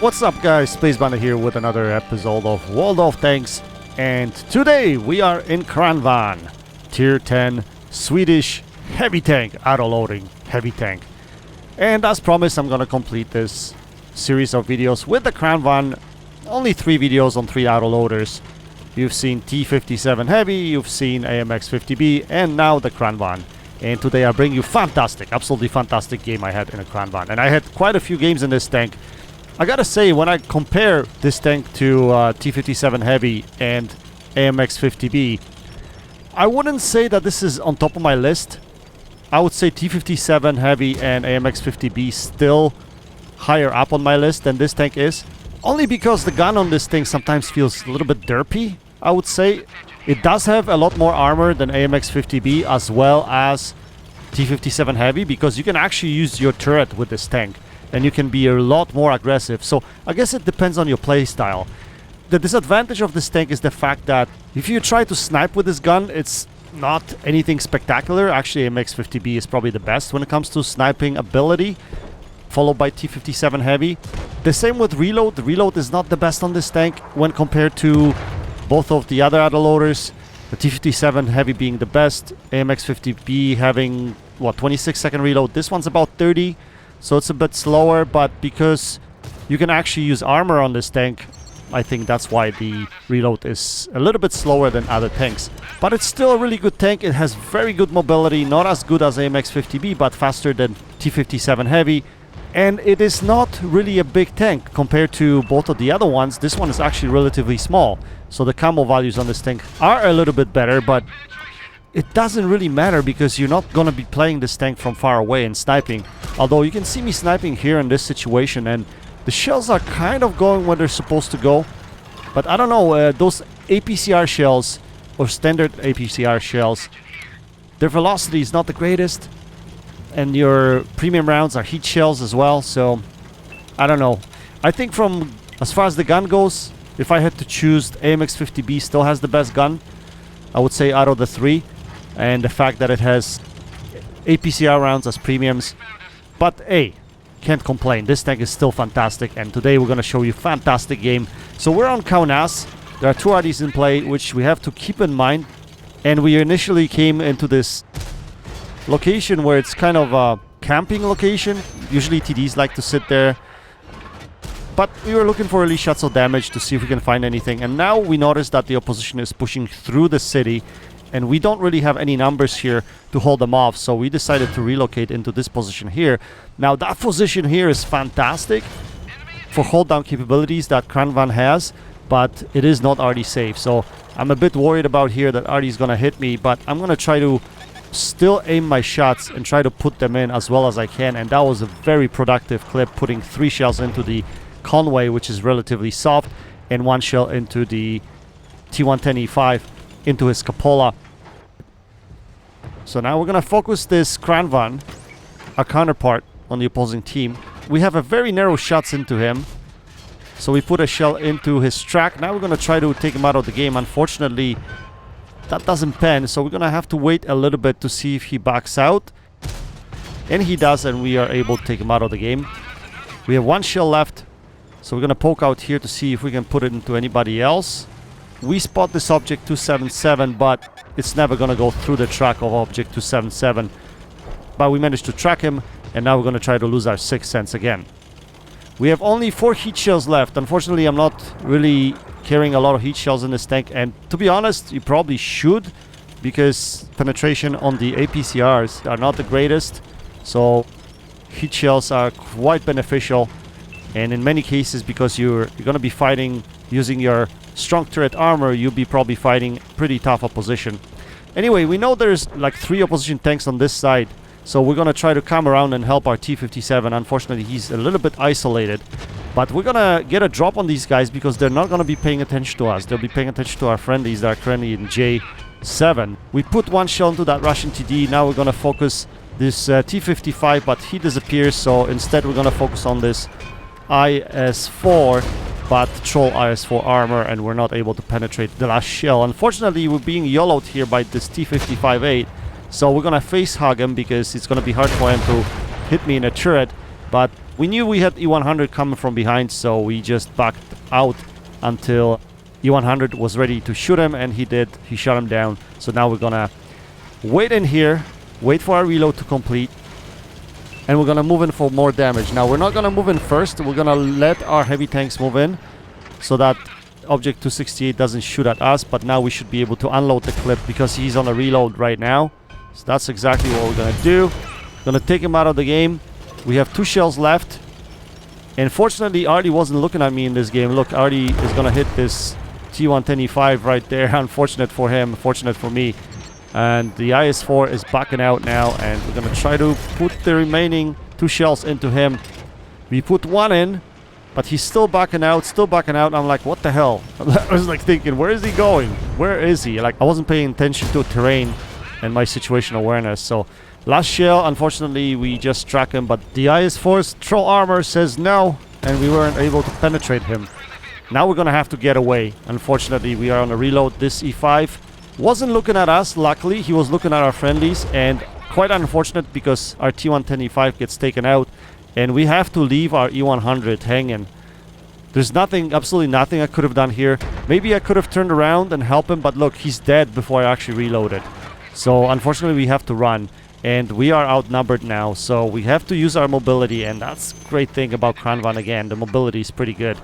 What's up guys, Space Bandit here with another episode of World of Tanks, and today we are in Kranvagn, Tier 10 Swedish Heavy Tank, Autoloading Heavy Tank. And as promised, I'm gonna complete this series of videos with the Kranvagn. Only 3 videos on 3 Autoloaders. You've seen T57 Heavy, you've seen AMX 50B, and now the Kranvagn. And today I bring you fantastic, absolutely fantastic game I had in a Kranvagn. And I had quite a few games in this tank. I gotta say, when I compare this tank to T57 Heavy and AMX 50B, I wouldn't say that this is on top of my list. I would say T57 Heavy and AMX 50B still higher up on my list than this tank is. Only because the gun on this thing sometimes feels a little bit derpy, I would say. It does have a lot more armor than AMX 50B as well as T57 Heavy, because you can actually use your turret with this tank. And you can be a lot more aggressive. So I guess it depends on your playstyle. The disadvantage of this tank is the fact that if you try to snipe with this gun, it's not anything spectacular. Actually, MX-50B is probably the best when it comes to sniping ability, followed by T57 Heavy. The same with reload. The reload is not the best on this tank when compared to both of the other autoloaders. The T57 Heavy being the best, AMX-50B having, what, 26-second reload. This one's about 30. So it's a bit slower, but because you can actually use armor on this tank, I think that's why the reload is a little bit slower than other tanks. But it's still a really good tank. It has very good mobility, not as good as AMX 50B, but faster than T57 Heavy. And it is not really a big tank compared to both of the other ones. This one is actually relatively small. So the camo values on this tank are a little bit better, but it doesn't really matter because you're not going to be playing this tank from far away and sniping. Although you can see me sniping here in this situation, and the shells are kind of going where they're supposed to go. But I don't know, those APCR shells, or standard APCR shells, their velocity is not the greatest. And your premium rounds are heat shells as well, so I don't know. I think from as far as the gun goes, if I had to choose, AMX 50B still has the best gun, I would say, out of the 3. And the fact that it has APCR rounds as premiums. But hey, can't complain. This tank is still fantastic, and today we're going to show you a fantastic game. So we're on Kaunas. There are 2 RDs in play, which we have to keep in mind. And we initially came into this location where it's kind of a camping location. Usually TDs like to sit there. But we were looking for early shots of damage to see if we can find anything. And now we notice that the opposition is pushing through the city. And we don't really have any numbers here to hold them off, so we decided to relocate into this position here. Now that position here is fantastic for hold down capabilities that Kranvagn has, but it is not RD safe. So I'm a bit worried about here that RD is gonna hit me, but I'm gonna try to still aim my shots and try to put them in as well as I can. And that was a very productive clip, putting 3 shells into the Conway, which is relatively soft, and 1 shell into the T110E5 into his cupola. So now we're gonna focus this Kranvagn, our counterpart on the opposing team. We have a very narrow shots into him, so we put a shell into his track. Now we're gonna try to take him out of the game. Unfortunately, that doesn't pen, so we're gonna have to wait a little bit to see if he backs out. And he does, and we are able to take him out of the game. We have 1 shell left, so we're gonna poke out here to see if we can put it into anybody else. We spot this object 277, but it's never gonna go through the track of object 277. But we managed to track him, and now we're gonna try to lose our 6th sense again. We have only 4 heat shells left. Unfortunately, I'm not really carrying a lot of heat shells in this tank, and to be honest, you probably should, because penetration on the APCRs are not the greatest. So heat shells are quite beneficial, and in many cases, because you're gonna be fighting using your strong turret armor, you'll be probably fighting pretty tough opposition. Anyway, we know there's like 3 opposition tanks on this side, so we're gonna try to come around and help our T57. Unfortunately, he's a little bit isolated, but we're gonna get a drop on these guys because they're not gonna be paying attention to us. They'll be paying attention to our friendlies that are currently in J7. We put 1 shell into that Russian TD. Now we're gonna focus this T55, but he disappears, so instead we're gonna focus on this IS4, but Troll IS4 armor, and we're not able to penetrate the last shell. Unfortunately, we're being YOLO'd here by this T55-8, so we're gonna face hug him because it's gonna be hard for him to hit me in a turret. But we knew we had E100 coming from behind, so we just backed out until E100 was ready to shoot him, and he did. He shot him down. So now we're gonna wait in here, wait for our reload to complete, and we're gonna move in for more damage. Now we're not gonna move in first. We're gonna let our heavy tanks move in so that Object 268 doesn't shoot at us, but now we should be able to unload the clip because he's on a reload right now. So that's exactly what we're gonna do. Gonna take him out of the game. We have 2 shells left. And fortunately, Artie wasn't looking at me in this game. Look, Artie is gonna hit this T110E5 right there. Unfortunate for him, fortunate for me. And the IS-4 is backing out now, and we're gonna try to put the remaining 2 shells into him. We put 1 in, but he's still backing out, I'm like, what the hell? I was like thinking, where is he going? Where is he? Like, I wasn't paying attention to terrain and my situational awareness. So last shell, unfortunately, we just struck him, but the IS-4's troll armor says no, and we weren't able to penetrate him. Now we're gonna have to get away. Unfortunately, we are on a reload. This E5 wasn't looking at us. Luckily, he was looking at our friendlies, and quite unfortunate because our T110E5 gets taken out, and we have to leave our E100 hanging. There's nothing, absolutely nothing I could have done here. Maybe I could have turned around and helped him, but look, he's dead before I actually reloaded. So unfortunately, we have to run, and we are outnumbered now, so we have to use our mobility, and that's the great thing about Kranvagn again. The mobility is pretty good.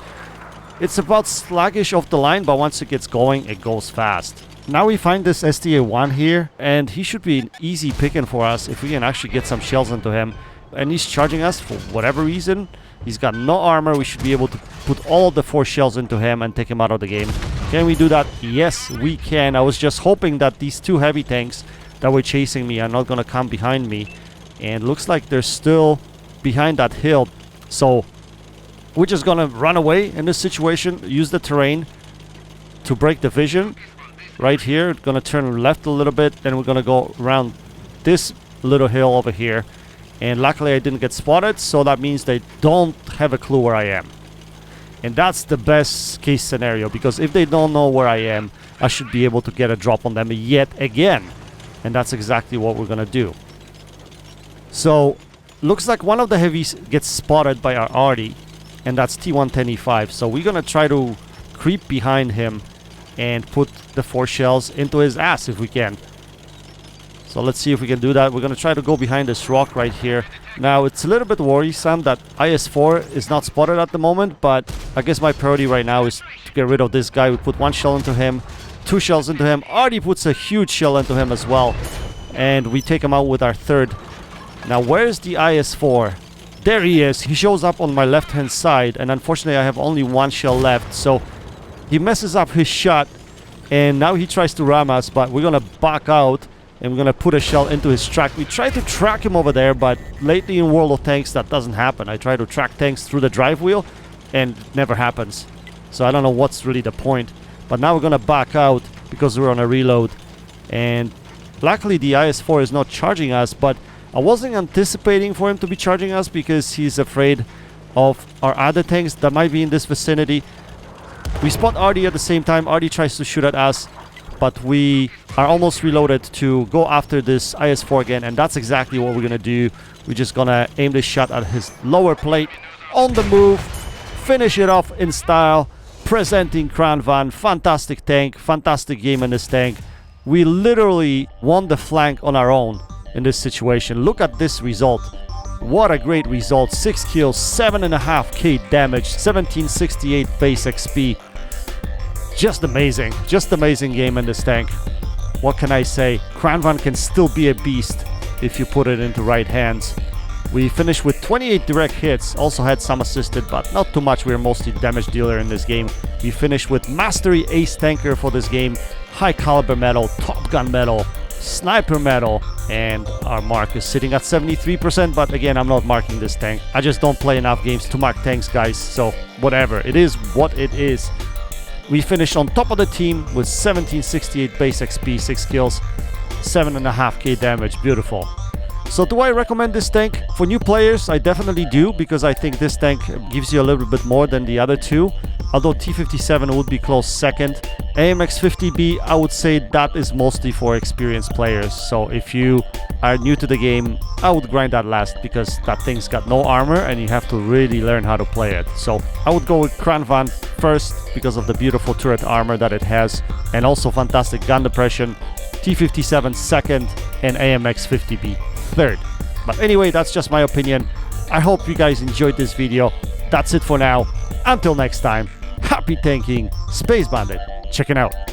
It's about sluggish off the line, but once it gets going, it goes fast. Now we find this STA-1 here, and he should be an easy picking for us if we can actually get some shells into him. And he's charging us for whatever reason. He's got no armor. We should be able to put all of the 4 shells into him and take him out of the game. Can we do that? Yes, we can. I was just hoping that these 2 heavy tanks that were chasing me are not going to come behind me. And looks like they're still behind that hill. So we're just going to run away in this situation. Use the terrain to break the vision. Right here, going to turn left a little bit. Then we're going to go around this little hill over here. And luckily I didn't get spotted, so that means they don't have a clue where I am. And that's the best case scenario, because if they don't know where I am, I should be able to get a drop on them yet again. And that's exactly what we're gonna do. So, looks like one of the heavies gets spotted by our Artie, and that's T110E5. So we're gonna try to creep behind him and put the 4 shells into his ass if we can. So let's see if we can do that. We're going to try to go behind this rock right here. Now, it's a little bit worrisome that IS-4 is not spotted at the moment, but I guess my priority right now is to get rid of this guy. We put 1 shell into him, 2 shells into him. Artie puts a huge shell into him as well. And we take him out with our 3rd. Now, where's the IS-4? There he is. He shows up on my left-hand side, and unfortunately, I have only 1 shell left. So he messes up his shot, and now he tries to ram us, but we're going to back out. And we're going to put a shell into his track. We tried to track him over there, but lately in World of Tanks, that doesn't happen. I try to track tanks through the drive wheel, and it never happens. So I don't know what's really the point. But now we're going to back out because we're on a reload. And luckily, the IS-4 is not charging us, but I wasn't anticipating for him to be charging us because he's afraid of our other tanks that might be in this vicinity. We spot Artie at the same time. Artie tries to shoot at us, but we are almost reloaded to go after this IS-4 again, and that's exactly what we're gonna do. We're just gonna aim this shot at his lower plate on the move, finish it off in style, presenting Kranvagn. Fantastic tank, fantastic game in this tank. We literally won the flank on our own in this situation. Look at this result. What a great result. 6 kills, 7.5k damage, 1768 base XP. Just amazing game in this tank. What can I say? Kranvagn can still be a beast if you put it into right hands. We finished with 28 direct hits, also had some assisted, but not too much. We're mostly damage dealer in this game. We finished with Mastery Ace Tanker for this game, High Caliber Medal, Top Gun Medal, Sniper Medal, and our mark is sitting at 73%, but again, I'm not marking this tank. I just don't play enough games to mark tanks, guys, so whatever. It is what it is. We finished on top of the team with 1768 base XP, 6 kills, 7.5k damage. Beautiful. So do I recommend this tank? For new players, I definitely do, because I think this tank gives you a little bit more than the other two. although T57 would be close second. AMX50B, I would say that is mostly for experienced players. So if you are new to the game, I would grind that last because that thing's got no armor and you have to really learn how to play it. So I would go with Kranvagn first because of the beautiful turret armor that it has and also fantastic gun depression. T57 second and AMX50B third. But anyway, that's just my opinion. I hope you guys enjoyed this video. That's it for now. Until next time, happy tanking, Space Bandit, checking out.